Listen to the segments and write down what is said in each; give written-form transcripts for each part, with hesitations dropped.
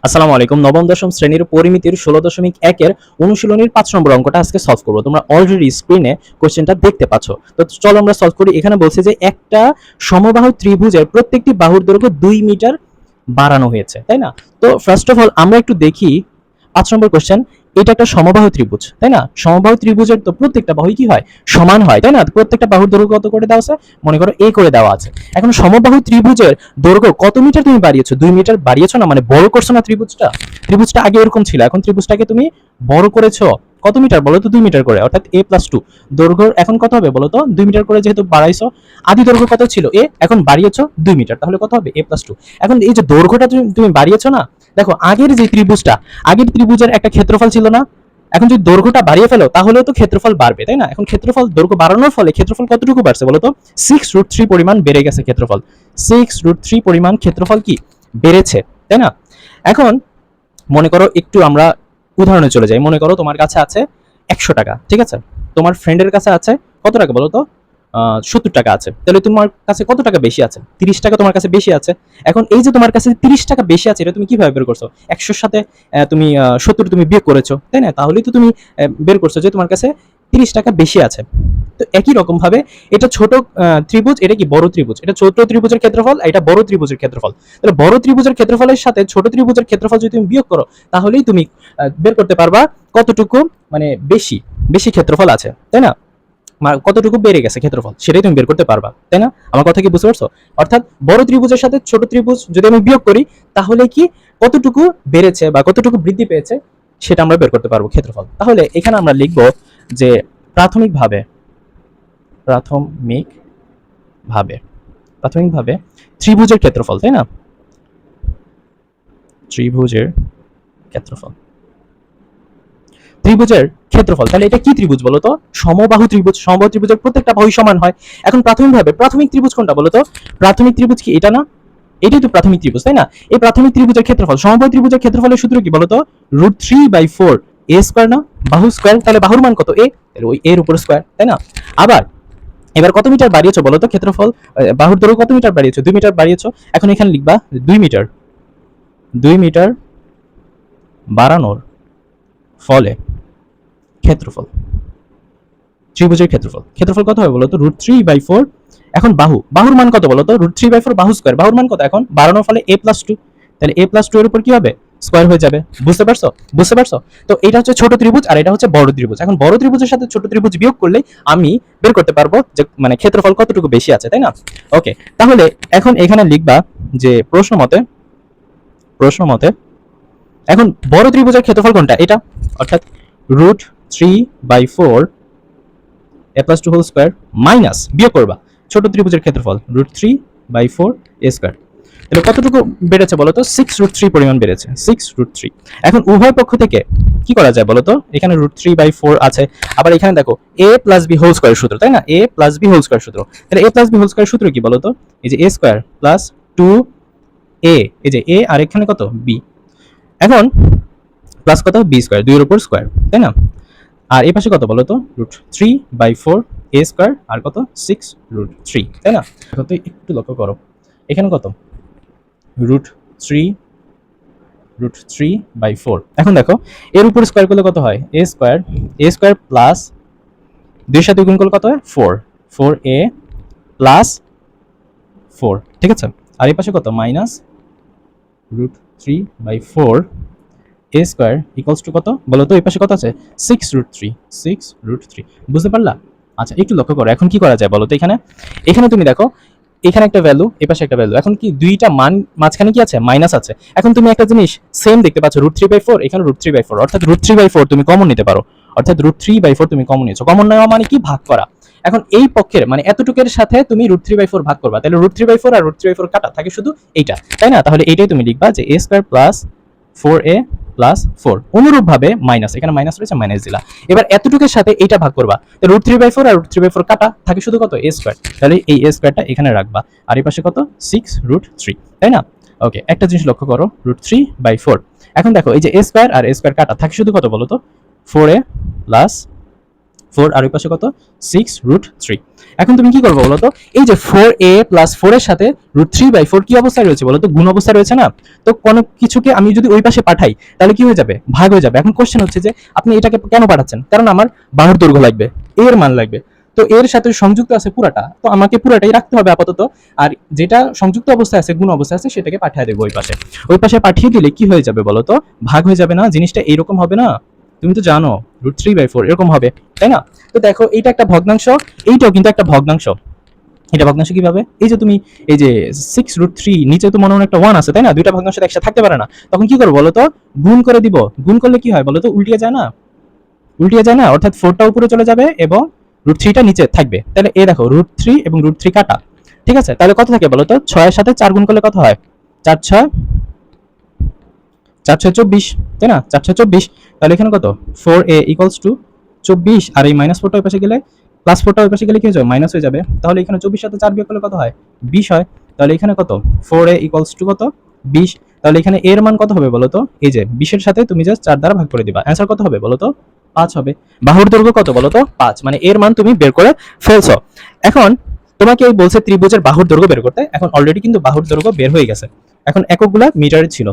আসসালামু আলাইকুম। নবম দশম শ্রেণীর পরিমিতির 16.1 অনুশীলনীর 5 নম্বর অঙ্কটা আজকে সলভ করব। তোমরা অলরেডি স্ক্রিনে কোশ্চেনটা দেখতে পাচ্ছ। তো চলো আমরা সলভ করি। এখানে বলছে যে একটা সমবাহু ত্রিভুজের প্রত্যেকটি বাহুর দৈর্ঘ্য 2 মিটার বাড়ানো হয়েছে, তাই না? তো ফার্স্ট অফ অল আমরা একটু দেখি 5 নম্বর কোশ্চেন। এটা একটা সমবাহু ত্রিভুজ, তাই না? সমবাহু ত্রিভুজের তো প্রত্যেকটা বাহুই কি হয়? সমান হয়, তাই না? প্রত্যেকটা বাহুর দৈর্ঘ্য কত করে দেওয়া আছে? মনে করো a করে দেওয়া আছে। এখন সমবাহু ত্রিভুজের দৈর্ঘ্য কত মিটার তুমি বাড়িয়েছো? 2 মিটার বাড়িয়েছো না, মানে বড় করছো না ত্রিভুজটা। ত্রিভুজটা আগে এরকম ছিল, এখন ত্রিভুজটাকে তুমি বড় করেছো। কত মিটার বলো তো? 2 মিটার করে, অর্থাৎ a+2 দৈর্ঘ্য এখন কত হবে বলো তো? 2 মিটার করে যেহেতু বাড়াইছো। আদি দৈর্ঘ্য কত ছিল a, এখন বাড়িয়েছো 2 মিটার, তাহলে কত হবে? a+2। এখন এই যে দৈর্ঘ্যটা তুমি বাড়িয়েছো না, দেখো আগের যে ত্রিভুজটা, আগের ত্রিভুজের একটা ক্ষেত্রফল ছিল না, এখন যদি দৈর্ঘ্যটা বাড়িয়ে ফেলো তাহলেও তো ক্ষেত্রফল বাড়বে, তাই না? এখন ক্ষেত্রফল দৈর্ঘ্য বাড়ানোর ফলে ক্ষেত্রফল কতটুকু বাড়ছে বলো তো? 6√3 পরিমাণ বেড়ে গেছে ক্ষেত্রফল। 6√3 পরিমাণ ক্ষেত্রফল কি বেড়েছে, তাই না? এখন মনে করো একটু আমরা উদাহরণে চলে যাই। মনে করো তোমার কাছে আছে 100 টাকা, ঠিক আছে? তোমার ফ্রেন্ডের কাছে আছে কত টাকা বলো তো? 70 টাকা আছে। তাহলে তোমার কাছে কত টাকা বেশি আছে? 30 টাকা তোমার কাছে বেশি আছে। এখন এই যে তোমার কাছে 30 টাকা বেশি আছে, এটা তুমি কিভাবে বের করছো? 100 এর সাথে তুমি 70 তুমি বিয়োগ করেছো, তাই না? তাহলেই তো তুমি বের করছো যে তোমার কাছে 30 টাকা বেশি আছে। তো একই রকম ভাবে এটা ছোট ত্রিভুজ, এটা কি বড় ত্রিভুজ। এটা ছোট ত্রিভুজের ক্ষেত্রফল, এটা বড় ত্রিভুজের ক্ষেত্রফল। তাহলে বড় ত্রিভুজের ক্ষেত্রফলের সাথে ছোট ত্রিভুজের ক্ষেত্রফল যদি তুমি বিয়োগ করো, তাহলেই তুমি বের করতে পারবা কতটুকু মানে বেশি বেশি ক্ষেত্রফল আছে, তাই না? কতটুকু বেড়ে গেছে ক্ষেত্রফল, সেটাই তুমি বের করতে পারবা, তাই না? আমার কথা কি বুঝতে পারছো? অর্থাৎ বড় ত্রিভুজের সাথে ছোট ত্রিভুজ যদি আমি বিয়োগ করি, তাহলে কি কতটুকু বেড়েছে বা কতটুকু বৃদ্ধি পেয়েছে সেটা আমরা বের করতে পারবো ক্ষেত্রফল। তাহলে এখানে আমরা লিখবো যে প্রাথমিকভাবে প্রাথমিকভাবে প্রাথমিকভাবে ত্রিভুজের ক্ষেত্রফল, তাই না? ত্রিভুজের ক্ষেত্রফল, ত্রিভুজের ক্ষেত্রফল। তাহলে এটা কি ত্রিভুজ বলতো? সমবাহু ত্রিভুজ। সমবাহু ত্রিভুজের প্রত্যেকটা বাহু সমান হয়। এখন প্রাথমিকভাবে প্রাথমিক ত্রিভুজ কোনটা বলতো? প্রাথমিক ত্রিভুজ কি এটা না? এটাই তো প্রাথমিক ত্রিভুজ, তাই না? এই প্রাথমিক ত্রিভুজের ক্ষেত্রফল, সমবাহু ত্রিভুজের ক্ষেত্রফলের সূত্র কি বলতো? √3/4 a স্কয়ার না? বাহু স্কয়ার, তাহলে বাহুর মান কত? a, তাহলে ওই এর উপর স্কয়ার, তাই না? আবার এবার কত মিটার বাড়িয়েছো বলতো ক্ষেত্রফল? বাহুর দৈর্ঘ্য কত মিটার বাড়িয়েছো? 2 মিটার বাড়িয়েছো। এখন এখানে লিখবা 2 মিটার, 2 মিটার বাড়ানোর ফলে ক্ষেত্রফল, ত্রিভুজের ক্ষেত্রফল। ক্ষেত্রফল কত হবে বলতো? √3/4। এখন বাহুর মান কত বলতো? √3/4 বাহু স্কয়ার। বাহুর মান কত? এখন বাড়ানোর ফলে a+2, তাহলে a+2 এর উপর কি হবে? স্কয়ার হয়ে যাবে। বুঝতে পারছো? বুঝতে পারছো? তো এটা হচ্ছে ছোট ত্রিভুজ আর এটা হচ্ছে বড় ত্রিভুজ। এখন বড় ত্রিভুজের সাথে ছোট ত্রিভুজ বিয়োগ করলে আমি বের করতে পারবো যে মানে ক্ষেত্রফল কতটুকু বেশি আছে, তাই না? ওকে, তাহলে এখন এখানে লিখবা যে প্রশ্ন মতে এখন বড় ত্রিভুজের ক্ষেত্রফল কোনটা? এটা, অর্থাৎ √3/4 a+2 মাইনাস বিয়োগ করবা ছোট ত্রিভুজের ক্ষেত্রফল √3/4 a স্কয়ার। তাহলে কতটুকু বেড়েছে বলতো? 6√3 পরিমাণ বেড়েছে, 6√3। এখন উভয় পক্ষ থেকে কি করা যায় বলতো? এখানে √3/4 আছে, আবার এখানে দেখো a+b² সূত্র, তাই না? a+b² সূত্র। তাহলে a+b² সূত্র কি বলতো? এই যে a স্কয়ার প্লাস 2a, এই যে a আর এখানে কত? b। এখন প্লাস কত? b², 2 এর উপর স্কয়ার, তাই না? আর এই পাশে কত বলো তো? √3/4 a স্কয়ার আর কত? 6√3, তাই না? এখন তো একটু লক্ষ্য করো, এখানে কত? √3/4। এখন দেখো এর উপর স্কয়ার করলে কত হয়? a² প্লাস 2 এর সাথে গুণ করলে কত হয়? 4a প্লাস 4, ঠিক আছে? আর এই পাশে কত? Minus √3/4 a square equals to কত বলো তো? এই পাশে কত আছে? 6√3। বুঝতে পারলা? আচ্ছা একটু লক্ষ্য করো, এখন কি করা যায় বলো তো? এখানে তুমি দেখো, এখানে একটা ভ্যালু, এই পাশে একটা ভ্যালু। এখন কি দুইটা মান মাঝখানে কি আছে? মাইনাস আছে। এখন তুমি একটা জিনিস সেম দেখতে পাচ্ছ, √3/4, এখানে √3/4, অর্থাৎ √3/4 তুমি কমন নিতে পারো। অর্থাৎ √3/4 তুমি কমন নিয়েছো। কমন নেওয়া মানে কি? ভাগ করা। এখন এই পক্ষের মানে এতটুকের সাথে তুমি √3/4 ভাগ করবা, তাহলে √3/4 আর √3/4 কাটা থাকে শুধু এইটা, তাই না? তাহলে এইটাই তুমি লিখবা যে a² প্লাস 4a প্লাস 4। অনুরূপভাবে মাইনাস, এখানে মাইনাস রয়েছে, মাইনাস দিলা। এবার এতটুকুর সাথে এইটা ভাগ করবা, তো √3/4 আর √3/4 কাটা থাকে শুধু কত? a²। তাহলে এই a²টা এখানে রাখবা, আর এই পাশে কত? 6√3, তাই না? ওকে, একটা জিনিস লক্ষ্য করো, √3/4। এখন দেখো এই যে a² আর a² কাটা থাকে শুধু কত বলো তো? 4a প্লাস 4 আর ওই পাশে কত 6√3। এখন তুমি কি করবে বলো তো, এই যে 4a প্লাস 4 এর সাথে √3/4 কি অবস্থায় রয়েছে বলো তো, গুণ অবস্থায় রয়েছে না। তো কোনো কিছুকে আমি যদি ওই পাশে পাঠাই তাহলে কি হয়ে যাবে, ভাগ হয়ে যাবে। এখন কোশ্চেন হচ্ছে যে আপনি এটাকে কেন পাঠাচ্ছেন, কারণ আমার বাহুর দৈর্ঘ্য লাগবে, এর মান লাগবে। তো এর সাথে সংযুক্ত আছে পুরাটা, তো আমাকে পুরাটাই রাখতে হবে আপাতত। আর যেটা সংযুক্ত অবস্থায় আছে, গুণ অবস্থায় আছে, সেটাকে পাঠিয়ে দেবো ওই পাশে। ওই পাশে পাঠিয়ে দিলে কি হয়ে যাবে বলো তো, ভাগ হয়ে যাবে না, জিনিসটা এইরকম হবে না। তুমি তো জানো √3/4 এরকম হবে, তাই না? তো দেখো এইটা একটা ভগ্নাংশ, এইটাও কিন্তু একটা ভগ্নাংশ। এটা ভগ্নাংশ কিভাবে, এই যে তুমি এই যে 6√3 নিচে তো মনে হয় একটা 1 আছে, তাই না? দুইটা ভগ্নাংশ একসাথে থাকতে পারে না, তখন কি করবো বলো তো, গুণ করে দিব। গুণ করলে কি হয় বলো তো, উল্টিয়ে যায় না, উল্টিয়ে যায় না, অর্থাৎ 4টা উপরে চলে যাবে এবং √3টা নিচে থাকবে। তাহলে এই দেখো √3 এবং √3 কাটা, ঠিক আছে? তাহলে কত থাকে বলো তো, 6 এর সাথে 4 গুণ করলে কত হয়, 4 6 4 6 24, তাই না? 4 6 24। তাহলে এখানে কত 4a = 24, আর এই -4টা ওই পাশে গেলে +4টা ওই পাশে গেলে কি হয়ে যাবে, মাইনাস হয়ে যাবে। তাহলে এখানে 24 সাথে 4 বিয়োগ করলে কত হয়, 20 হয়। তাহলে এখানে কত 4a = কত 20। তাহলে এখানে এর মান কত হবে বলো তো, এই যে 20 এর সাথে তুমি জাস্ট 4 দ্বারা ভাগ করে দিবা, অ্যানসার কত হবে বলো তো, 5 হবে। বাহুর দৈর্ঘ্য কত বলো তো, 5, মানে এর মান তুমি বের করে ফেলছো। এখন তোমাকে এই বলছে ত্রিভুজের বাহুর দৈর্ঘ্য বের করতে, এখন অলরেডি কিন্তু বাহুর দৈর্ঘ্য বের হয়ে গেছে। এখন এককগুলা মিটারে ছিল,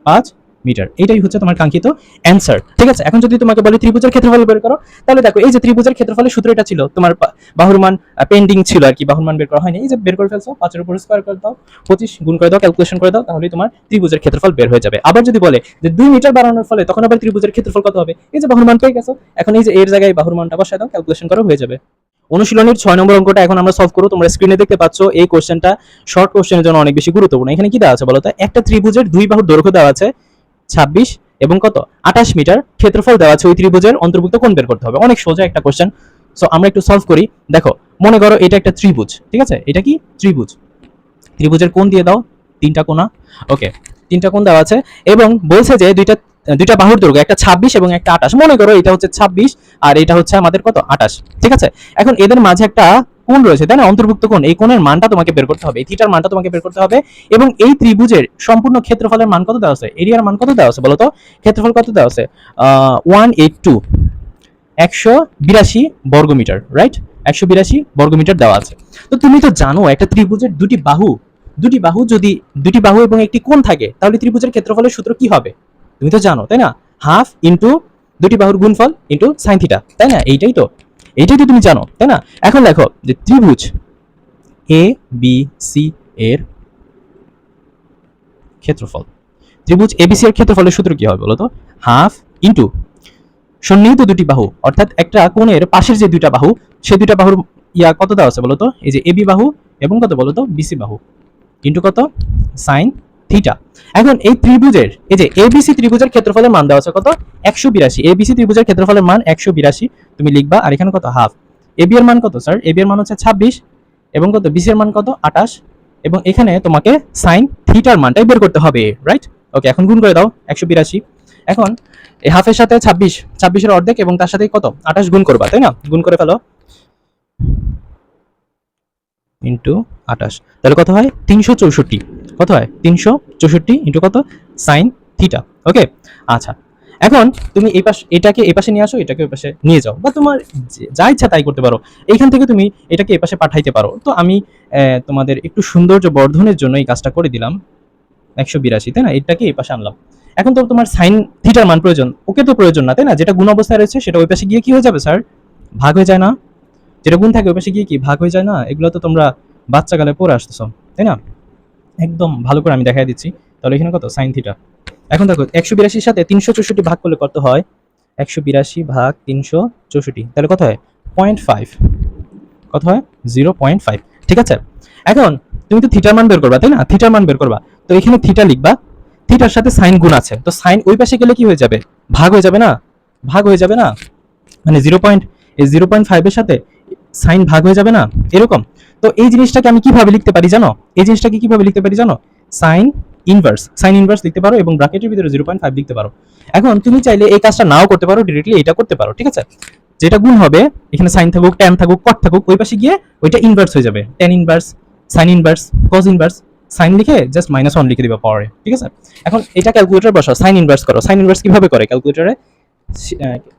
5 মিটার, এটাই হচ্ছে তোমার কাঙ্ক্ষিত অ্যান্সার, ঠিক আছে? এখন যদি তোমাকে বলি ত্রিভুজের ক্ষেত্রফল বের করো, তাহলে দেখো এই যে ত্রিভুজের ক্ষেত্রফলের সূত্র এটা ছিল, তোমার বাহুর মান পেন্ডিং ছিল আর কি, বাহুর মান বের করা হয়নি, এই যে বের করে ফেলছো, 5 এর উপর স্কয়ার করে দাও, 25 গুণ করে দাও, ক্যালকুলেশন করে দাও, তাহলে তোমার ত্রিভুজের ক্ষেত্রফল বের হয়ে যাবে। আবার যদি বলে যে 2 মিটার বাড়ানোর ফলে, তখন আবার ত্রিভুজের ক্ষেত্রফল কত হবে, এই যে বাহুর মান পেয়ে গেছো, এখন এই যে এর জায়গায় বাহুর মানটা বসায় দাও, ক্যালকুলেশন করো, হয়ে যাবে। অনুশীলনের 6 নম্বর অঙ্কটা এখন আমরা সলভ করব। তোমরা স্ক্রিনে দেখতে পাচ্ছ, এই কোশ্চেনটা শর্ট কোশ্চেনের জন্য অনেক বেশি গুরুত্বপূর্ণ। এখানে কি দেওয়া আছে বলো তো, একটা ত্রিভুজের দুই বাহুর দৈর্ঘ্য দেওয়া আছে 26 এবং কত 28 মিটার, ক্ষেত্রফল দেওয়া আছে, ওই ত্রিভুজের অন্তর্ভুক্ত কোণ বের করতে হবে। অনেক সোজা একটা কোশ্চেন। সো আমরা একটু সলভ করি। দেখো মনে করো এটা একটা ত্রিভুজ, ঠিক আছে? এটা কি ত্রিভুজ, ত্রিভুজের কোণ দিয়ে দাও, তিনটা কোণা, ওকে, তিনটা কোণ দেওয়া আছে এবং বলছে যে দুইটা দুইটা বাহুর দৈর্ঘ্য, একটা 26 এবং একটা 28। মনে করো এটা হচ্ছে 26 আর এটা হচ্ছে আমাদের কত 28, ঠিক আছে? এখন এদের মাঝে একটা কোণ রয়েছে, তাই না? অন্তর্ভুক্ত কোণ, এই কোণের মানটা তোমাকে বের করতে হবে, এই থিটার মানটা তোমাকে বের করতে হবে। এবং এই ত্রিভুজের সম্পূর্ণ ক্ষেত্রফলের মান কত দেওয়া আছে, এরিয়ার মান কত দেওয়া আছে বলো তো, ক্ষেত্রফল কত দেওয়া আছে, 182 182 বর্গমিটার, রাইট? 182 বর্গমিটার দেওয়া আছে। তো তুমি তো জানো একটা ত্রিভুজের দুটি বাহু যদি দুটি বাহু এবং একটি কোণ থাকে, তাহলে ত্রিভুজের ক্ষেত্রফলের সূত্র কি হবে, তুমি তো জানো, তাই না? হাফ ইন্টু দুটি বাহুর গুণফল ইন্টু সাইন থিটা, তাই না? এইটাই তো তুমি জানো, তাই না? এখন দেখো যে ত্রিভুজ এ বি সি এর ক্ষেত্রফল, ত্রিভুজ এবিসি এর ক্ষেত্রফলের সূত্র কি হবে বলো তো, হাফ ইন্টু সন্নিহিত দুটি বাহু, অর্থাৎ একটা কোণের পাশের যে দুইটা বাহু, সেই দুইটা বাহুর কত দেওয়া আছে বলতো, এই যে এবি বাহু এবং কত বলতো বিসি বাহু, ইন্টু কত সাইন থিটা। এখন এই ত্রিভুজের, এই যে এবিসি ত্রিভুজের ক্ষেত্রফলের মান দেওয়া আছে কত 182, এবিসি ত্রিভুজের ক্ষেত্রফলের মান 182 তুমি লিখবা, আর এখানে কত হাফ। এবি এর মান কত স্যার, এবি এর মান হচ্ছে 26 এবং কত বিসি এর মান কত 28, এবং এখানে তোমাকে সাইন থিটার মানটাই বের করতে হবে, রাইট? ওকে, এখন গুণ করে দাও 182। এখন এই হাফের সাথে 26 এর অর্ধেক এবং তার সাথে কত 28 গুণ করবা, তাই না? গুণ করে ফেলো ইন্টু 28, তাহলে কত হয় 364, কত হয় 364 ইন্টু কত সাইন থিটা, ওকে। আচ্ছা, এখন তুমি এই পাশ এটাকে এই পাশে নিয়ে আসো, এটাকে ওই পাশে নিয়ে যাও, বা তোমার যা ইচ্ছা তাই করতে পারো। এইখান থেকে তুমি এটাকে এই পাশে পাঠাইতে পারো। তো আমি তোমাদের একটু সৌন্দর্য বর্ধনের জন্য এই কাজটা করে দিলাম, 182, তাই না? এটাকে এই পাশে আনলাম। এখন তো তোমার সাইন থিটার মান প্রয়োজন, ওকে তো প্রয়োজন না, তাই না? যেটা গুণ অবস্থায় রয়েছে সেটা ওই পাশে গিয়ে কি হয়ে যাবে স্যার, ভাগ হয়ে যায় না? যেটা গুণ থাকে ওই পাশে গিয়ে কি ভাগ হয়ে যায় না? এগুলো তো তোমরা বাচ্চাকালে পড়ে আসতেছো, তাই না? একদম ভালো করে আমি দেখাই দিচ্ছি। তাহলে এখানে কত সাইন থিটা। এখন দেখো 182 সাথে 364 ভাগ করলে কত হয়, 182 ভাগ 364, তাহলে কত হয় 0.5, কত হয় 0.5, ঠিক আছে? এখন তুমি তো থিটার মান বের করবা, তাই না? থিটার মান বের করবা, তো এখানে থিটা লিখবা, থিটার সাথে সাইন গুণ আছে, তো সাইন ওই পাশে গেলে কি হয়ে যাবে, ভাগ হয়ে যাবে না? ভাগ হয়ে যাবে না, মানে 0.5 এর সাথে সাইন ভাগ হয়ে যাবে না, এরকম। তো এই জিনিসটাকে আমি কিভাবে লিখতে পারি জানো, এই জিনিসটাকে কিভাবে লিখতে পারি জানো, সাইন ইনভার্স লিখতে পারো এবং ব্র্যাকেটের ভিতরে 0.5 লিখতে পারো। এখন তুমি চাইলে এই কাজটা নাও করতে পারো, ডিরেক্টলি এটা করতে পারো, ঠিক আছে? যেটা গুণ হবে, এখানে সাইন থাকুক, ট্যান থাকুক, কট থাকুক, ওই পাশে গিয়ে ওইটা ইনভার্স হয়ে যাবে, tan inverse, sine inverse, cos inverse. Sine লিখে জাস্ট -1 লিখে দিবা পাওয়ারে, ঠিক আছে? এখন এটা ক্যালকুলেটর বসাও, সাইন ইনভার্স করো। সাইন ইনভার্স কিভাবে করে ক্যালকুলেটরে,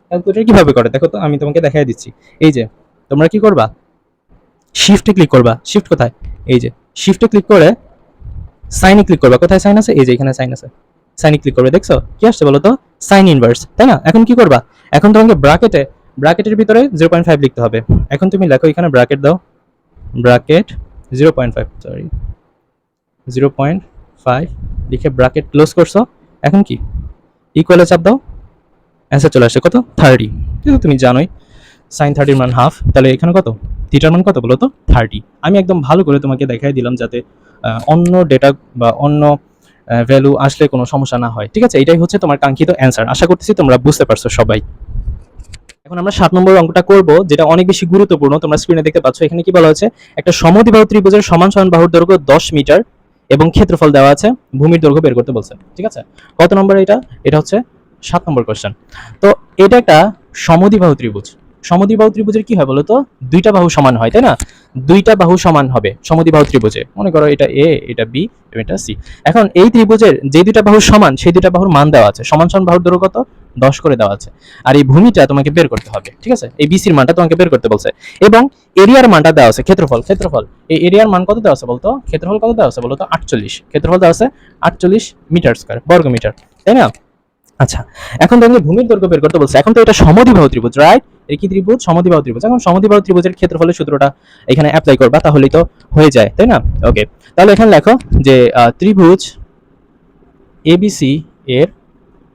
ক্যালকুলেটর কিভাবে করে দেখো তো, আমি তোমাকে দেখাই দিচ্ছি। এই যে তোমরা কি করবা, শিফটে ক্লিক করবা। শিফট কোথায়, এই যে শিফটে ক্লিক করে সাইনে ক্লিক করবা। কোথায় সাইন আছে, এই যে এখানে সাইন আছে, সাইনে ক্লিক করবে। দেখছো কি আসছে বলো তো, সাইন ইনভার্স, তাই না? এখন কি করবা, এখন তোমাকে ব্র্যাকেটের ভিতরে 0.5 লিখতে হবে। এখন তুমি লেখো এখানে ব্র্যাকেট দাও, ব্র্যাকেট 0.5, সরি 0.5 লিখে ব্র্যাকেট ক্লোজ করছো। এখন কি ইকুয়ালে চাপ দাও, অ্যান্সার চলে আসছে কত, 30। কিন্তু তুমি জানোই সাইন 30 মান হাফ, তাহলে এখানে কত, থিটার মান কত বলো তো, 30। আমি একদম ভালো করে তোমাকে দেখাই দিলাম যাতে অন্য ডেটা বা অন্য ভ্যালু আসলে কোনো সমস্যা না হয়। ঠিক আছে, এটাই হচ্ছে তোমার কাঙ্ক্ষিত অ্যান্সার। আশা করতেছি তোমরা বুঝতে পারছো সবাই। এখন আমরা 7 নম্বর অঙ্কটা করব, যেটা অনেক বেশি গুরুত্বপূর্ণ। তোমরা স্ক্রিনে দেখতে পাচ্ছ, এখানে কি বলা হচ্ছে, একটা সমদ্বিবাহু ত্রিভুজের সমান সমান বাহুর দৈর্ঘ্য 10 মিটার এবং ক্ষেত্রফল দেওয়া আছে, ভূমির দৈর্ঘ্য বের করতে বলছে। ঠিক আছে, কত নম্বর এটা, এটা হচ্ছে 7 নম্বর কোশ্চেন। তো এটা একটা সমদ্বিবাহু ত্রিভুজ। সমদ্বিবাহু ত্রিভুজের কি হয় বলো তো, দুইটা বাহু সমান হয়, তাই না? দুইটা বাহু সমান হবে সমদ্বিবাহু ত্রিভুজে। মনে করো এটা এ, এটা বি, এটা সি। এখন এই ত্রিভুজের যে দুইটা বাহু সমান, সেই দুইটা বাহুর মান দেওয়া আছে, সমান সমান বাহুর দৈর্ঘ্য কত, 10 করে দেওয়া আছে। আর এই ভূমিটা তোমাকে বের করতে হবে। ঠিক আছে, এই বিসির মানটা তোমাকে বের করতে বলছে, এবং এরিয়ার মানটা দেওয়া আছে, ক্ষেত্রফল এই এরিয়ার মান কত দেওয়া আছে বলতো, ক্ষেত্রফল কত দেওয়া আছে বলতো, 48। ক্ষেত্রফল দেওয়া আছে 48 মিটার স্কয়ার, বর্গ মিটার, তাই না? আচ্ছা, এখন দেখলে ভূমির দৈর্ঘ্য বের করতে বলছে। এখন তো এটা সমদ্বিবাহু ত্রিভুজ, রাইট? এই কি ত্রিভুজ, সমদ্বিবাহু ত্রিভুজ। এখন সমদ্বিবাহু ত্রিভুজের ক্ষেত্রফলের সূত্রটা এখানে অ্যাপ্লাই করবা, তাহলেই তো হয়ে যায়, তাই না? ওকে, তাহলে এখানে লেখো যে ত্রিভুজ এবিসি এর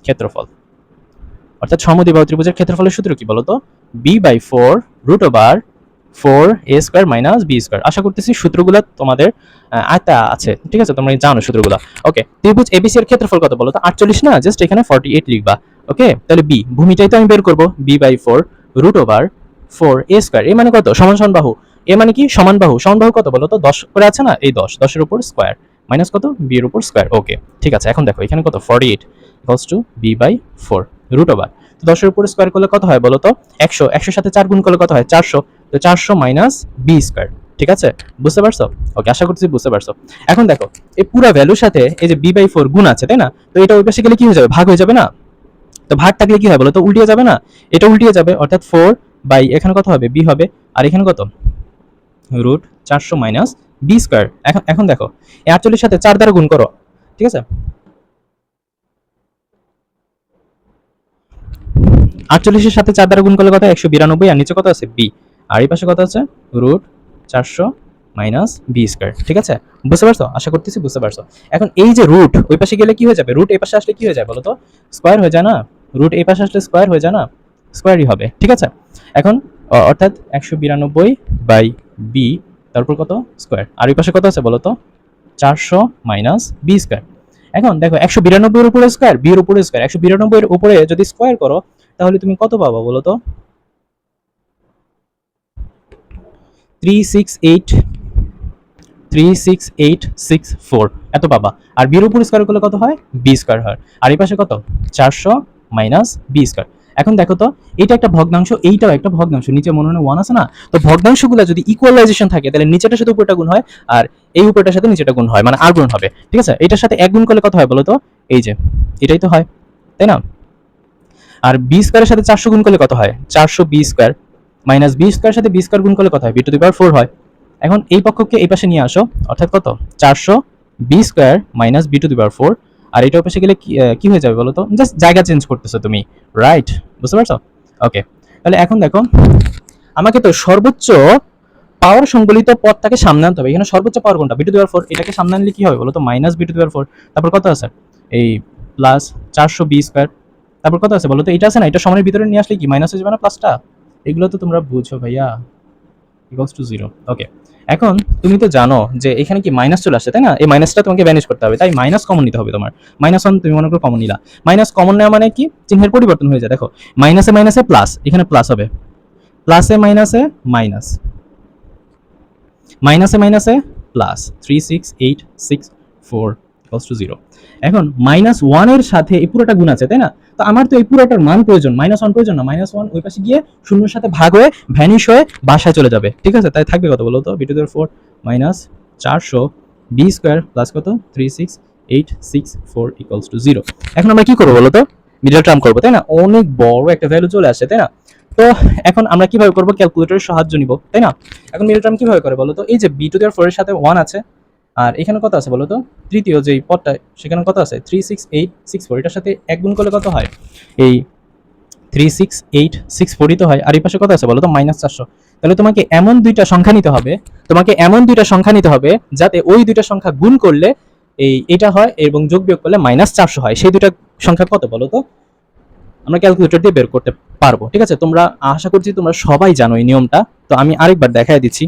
ক্ষেত্রফল, অর্থাৎ সমদ্বিবাহু ত্রিভুজের ক্ষেত্রফলের সূত্র কি বলতো, b/4 √4a² - b²। আশা করতেছি সূত্রগুলো তোমাদের আয়ত্তে আছে। ঠিক আছে, তোমরা জানো সূত্রগুলো। ওকে, ত্রিভুজ এবিসি এর ক্ষেত্রফল কত বলতো, 48 না, জাস্ট এখানে 48 লিখবা। ওকে, তাহলে বি, ভূমিটাই তো আমি বের করব, b/4 √4a²। এ মানে কত, সমান সমান বাহু। এ মানে কি, সমান বাহু। সমান বাহু কত বলতো, 10 করে আছে না, এই 10, 10 এর উপর স্কয়ার মাইনাস কত, b এর উপর স্কয়ার। ওকে, ঠিক আছে। এখন দেখো এখানে কত, 48 ইকুয়ালস টু b/4 √। তো 10 এর উপর স্কয়ার করলে কত হয় বলো তো, 100। 100 সাথে 4 গুণ করলে কত হয়, 400। তো 400 মাইনাস b²। ঠিক আছে, বুঝতে পারছো? ওকে, আশা করছি বুঝতে পারছো। এখন দেখো এই পুরো ভ্যালুর সাথে এই যে b/4 গুণ আছে, তাই না? তো এটা ওই পাশে গেলে কি হয়ে যাবে, ভাগ হয়ে যাবে না? তো ভাগ থাকলে কি হয় বলো তো, উল্টিয়ে যাবে না? এটা উল্টিয়ে যাবে, অর্থাৎ 4 বাই এখানে কত হবে, b হবে, আর এখানে কত, রুট 400 মাইনাস b²। এখন এখন দেখো এই 48 সাথে 4 দ্বারা গুণ করো। ঠিক আছে, 48 এর সাথে 4 দ্বারা গুণ করলে কত, 192, আর নিচে কত আছে, b, আর এই পাশে কত আছে, রুট 400 মাইনাস b²। ঠিক আছে, বুঝতে পারছো? আশা করতেছি বুঝতে পারছো। এখন এই যে রুট ওই পাশে গেলে কি হয়ে যাবে, রুট এই পাশে আসলে কি হয়ে যায় বলো তো, স্কয়ার হয়ে যায় না? রুট এই পাশে আসলে স্কয়ার হয়ে যায় না? স্কয়ারই হবে। ঠিক আছে, এখন অর্থাৎ 192 বাই বি, তারপর কত, স্কয়ার, আর এই পাশে কত আছে বলো তো, 400 মাইনাস b²। এখন দেখো 192 এর উপরে স্কয়ার, বি এর উপরে স্কয়ার, 192 এর উপরে যদি স্কয়ার করো তাহলে তুমি কত পাবা বলো তো, 368 36864 এত পাবা। আর বি এর উপর স্কয়ার করলে কত হয়, b² হয়। আর এই পাশে কত, 400 মাইনাস b²। এখন দেখো তো, এটা একটা ভগ্নাংশ, এইটাও একটা ভগ্নাংশ, নিচে মনে হয় 1 আছে না? তো ভগ্নাংশগুলো যদি ইকুয়ালাইজেশন থাকে তাহলে নিচেটার সাথে উপরটা গুণ হয়, আর এই উপরটার সাথে নিচেটা গুণ হয়, মানে আর গুণ হবে। ঠিক আছে, এটার সাথে এক গুণ করলে কত হয় বলো তো, এই যে এটাই তো হয়, তাই না? আর b² সাথে 400 গুণ করলে কত হয়, 400 b² মাইনাস b² সাথে b² গুণ করলে কত হয়, b⁴ হয়। এখন এই পক্ষকে এই পাশে নিয়ে আসো, অর্থাৎ কত, 400 b² মাইনাস b⁴। আর এটা পাশে গেলে কি হয়ে যাবে বলো তো, জাস্ট জায়গা চেঞ্জ করতেছো তুমি, রাইট? বুঝতে পারছো? ওকে, তাহলে এখন দেখো আমাকে তো সর্বোচ্চ পাওয়ার সংবলিত পদটাকে সামনে আনতে হবে। এখানে সর্বোচ্চ পাওয়ার কোনটা, b⁴। এটাকে সামনে আনলে কি হবে বলো তো, মাইনাস b⁴। তারপর কত আছে, এই প্লাস 400 b²। তারপর কত আছে বলো তো, এটা আছে না, এটা সমানের ভিতরে নিয়ে আসলে কি মাইনাস হয়ে যাবে না প্লাসটা? এগুলো তো তোমরা বুঝো ভাইয়া, ইকুয়ালস টু 0। ওকে, এখন তুমি তো জানো যে এখানে কি মাইনাস চলে আসছে, তাই না? এই মাইনাসটা তোমাকে ভ্যানিশ করতে হবে, তাই মাইনাস কমন নিতে হবে তোমার। -1 তুমি মনে করো কমন নিলা, মাইনাস কমন নেওয়া মানে কি, চিহ্নের পরিবর্তন হয়ে যায়। দেখো মাইনাসে মাইনাসে প্লাস, এখানে প্লাস হবে, প্লাসে মাইনাসে মাইনাস, মাইনাসে মাইনাসে প্লাস, 36864 ইকুয়ালস টু 0। এখন -1 এর সাথে এই পুরোটা গুণ আছে, তাই না? তো আমার তো এই পুরোটার মান প্রয়োজন, -1 প্রয়োজন না। -1 ওই পাশে গিয়ে শূন্যের সাথে ভাগ হয়ে ভ্যানিশ হয়ে বাসায় চলে যাবে। ঠিক আছে, তাই থাকবে কত বলো তো, b⁴ মাইনাস 400 b² প্লাস কত, 36864 ইকুয়ালস টু 0। এখন আমরা কি করবো বলো তো, মিডল টার্ম করবো, তাই না? অনেক বড় একটা ভ্যালু চলে আসে, তাই না? তো এখন আমরা কিভাবে করবো, ক্যালকুলেটরের সাহায্য নিব, তাই না? এখন মিডল টার্ম কিভাবে করে বলো তো? এই যে b⁴ এর সাথে 1 আছে, আর এখানে কত আছে বলো তো? তৃতীয় যেই পদটা সেখানে কত আছে? 36864, এটার সাথে এক গুণ করলে কত হয়? এই 36864 তো হয়। আর এই পাশে কত আছে বলো তো? -400। তাহলে তোমাকে এমন দুইটা সংখ্যা নিতে হবে, যাতে ওই দুইটা সংখ্যা গুণ করলে এটা হয় এবং যোগ বিয়োগ করলে -400 হয়। সেই দুইটা সংখ্যা কত বলো তো? আমরা ক্যালকুলেটর দিয়ে বের করতে পারবো। ঠিক আছে, তোমরা আশা করছি তোমরা সবাই জানো এই নিয়মটা। তো আমি আরেকবার দেখাই দিচ্ছি,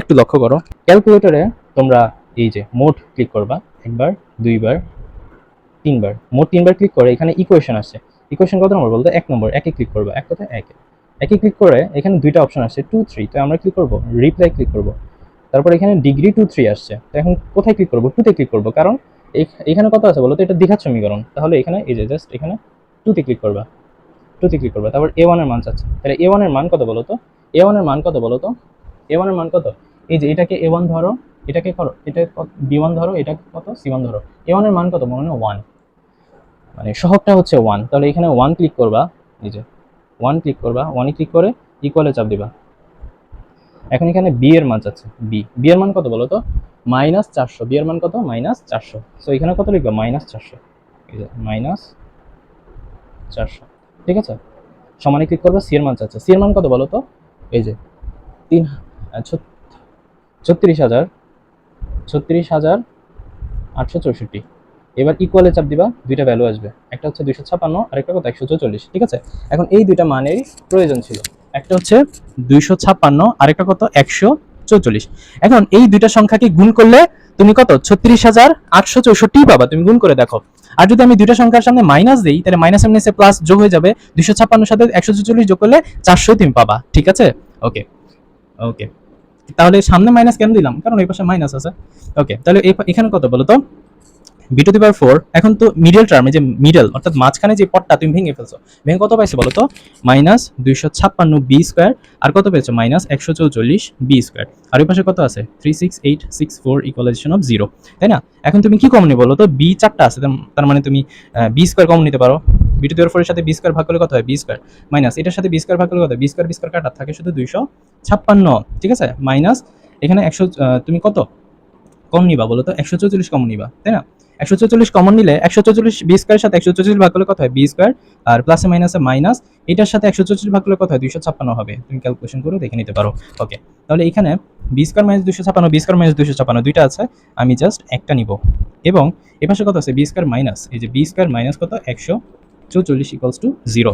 একটু লক্ষ্য করো। ক্যালকুলেটরে তোমরা এই যে মোট ক্লিক করবা, একবার, দুইবার, তিনবার, মোট তিনবার ক্লিক করে এখানে ইকুয়েশন আসছে। ইকুয়েশন কত নম্বর বলতো? 1 নম্বর। একে ক্লিক করবা, এক কথা একে। একে ক্লিক করে এখানে দুইটা অপশন আসছে 2 3, তো আমরা ক্লিক করব রিপ্লাই ক্লিক করব। তারপর এখানে ডিগ্রি 2 3 আসছে, তো এখন কোথায় ক্লিক করব? 2 তে ক্লিক করব, কারণ এখানে কত আছে বলো তো? এটা দ্বিঘাত সমীকরণ। তাহলে এখানে এই যে জাস্ট এখানে 2 তে ক্লিক করবা, 2 তে ক্লিক করবা। তারপর a1 এর মান চাচ্ছে, তাহলে a1 এর মান কত বলো তো? a1 এর মান কত বলো তো? a1 এর মান কত? এই যে এটাকে a1 ধরো, এটাকে করো, এটা b1 ধরো, এটা কত? c1 ধরো। a1 এর মান কত? মনে হয় 1, মানে সহগটা হচ্ছে 1। তাহলে এখানে 1 ক্লিক করবা, এই যে 1 ক্লিক করবা, 1 এ ক্লিক করে ইকুয়ালে চাপ দিবা। এখন এখানে b এর মান চাচ্ছে, b এর মান কত বলো তো? -400। b এর মান কত? -400। সো এখানে কত লিখবা? -400, এই যে -400। ঠিক আছে, সমানে ক্লিক করবা, c এর মান চাচ্ছে। c এর মান কত বলো তো? এই যে 36,864। এবার ইকুয়ালে চাপ দিবা, দুইটা ভ্যালু আসবে, একটা হচ্ছে 256 আর একটা কত? 144। ঠিক আছে, এখন এই দুইটা মানের প্রয়োজন ছিল, একটা হচ্ছে 256 আর একটা কত? 144। এখন এই দুইটা সংখ্যাকে গুণ করলে তুমি কত? 36,864 পাবা। তুমি গুণ করে দেখো। আর যদি আমি দুইটা সংখ্যার সামনে মাইনাস দিই, তাহলে মাইনাস এমনি প্লাস যোগ হয়ে যাবে, 256 সাথে 144 যোগ করলে 400 তুমি পাবা। ঠিক আছে, ওকে ওকে। তাহলে সামনে মাইনাস কেন দিলাম? কারণ এই পাশে মাইনাস আছে। ওকে, তাহলে এখানে কত বলো তো? b⁴। এখন তো মিডল টার্মে, যে মিডল অর্থাৎ মাঝখানে যে পদটা তুমি ভেঙে ফেলছো, ভেঙে কত পাইছো বলো তো? -256b², আর কত পেয়েছো? -144b²। আর ওই পাশে কত আছে? 36864 ইকুয়ালাইজেশন অফ 0, তাই না? এখন তুমি কি কমন নিবে বলো তো? b 4টা আছে, তার মানে তুমি b² কমন নিতে পারো। b⁴ এর সাথে b² ভাগ করলে কত হয়? b², মাইনাস এটার সাথে b² ভাগ করলে কত হয়? b² কাটা থাকে শুধু 256। ঠিক আছে, মাইনাস এখানে 100, তুমি কত কম নিবা বলো তো? 144 কমন নিবা, তাই না? 144 কমন নিলে 144 b² সাথে 144 ভাগ করলে কত হয়? b², আর প্লাসে মাইনাসে মাইনাস, এটার সাথে 144 ভাগ করলে কত হয়? 256 হবে। তুমি ক্যালকুলেশন করে দেখে নিতে পারো। ওকে, তাহলে এখানে b² - 256, b² - 256 দুইটা আছে, আমি জাস্ট একটা নিব। এবং এপাশে কত আছে? b² মাইনাস, এই যে b² মাইনাস কত? 144 ইকুয়ালস টু 0।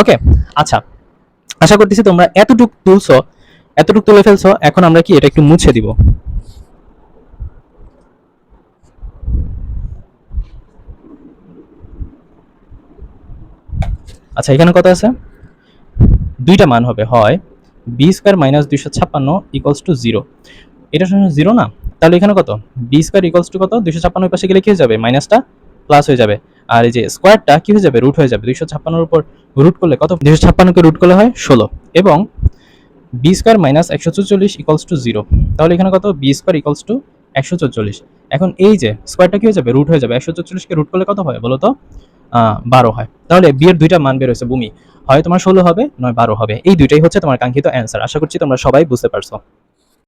ওকে, আচ্ছা, আশা করতেছি তোমরা এতটুকু তুলে ফেলছো। এখন আমরা কি এটা একটু মুছে দিব। আচ্ছা, এখানে কত আছে? দুইটা মান হবে, হয় b² - 256 ইকুয়ালস টু 0। এটা শুনে 0 না? তাহলে এখানে কত? b² ইকুয়ালস টু কত? 256 পাশে গেলে কি হয়ে যাবে? মাইনাসটা প্লাস হয়ে যাবে। আর এই যে স্কোয়ারটা কি হয়ে যাবে? রুট হয়ে যাবে। 256 এর উপর রুট করলে কত? 256 কে রুট করলে হয় 16। এবং b² - 144 ইকুয়ালস টু 0। তাহলে এখানে কত? b² equals to 144। এখন এই যে স্কোয়ারটা কি হয়ে যাবে? রুট হয়ে যাবে। 144 কে রুট করলে কত হয় বলো তো? 12 হয়। তাহলে বি এর দুইটা মান বের হয়েছে ভূমি, হয় তোমার 16 হবে, নয় 12 হবে। এই দুইটাই হচ্ছে তোমার কাঙ্ক্ষিত অ্যান্সার। আশা করছি তোমরা সবাই বুঝতে পারছো।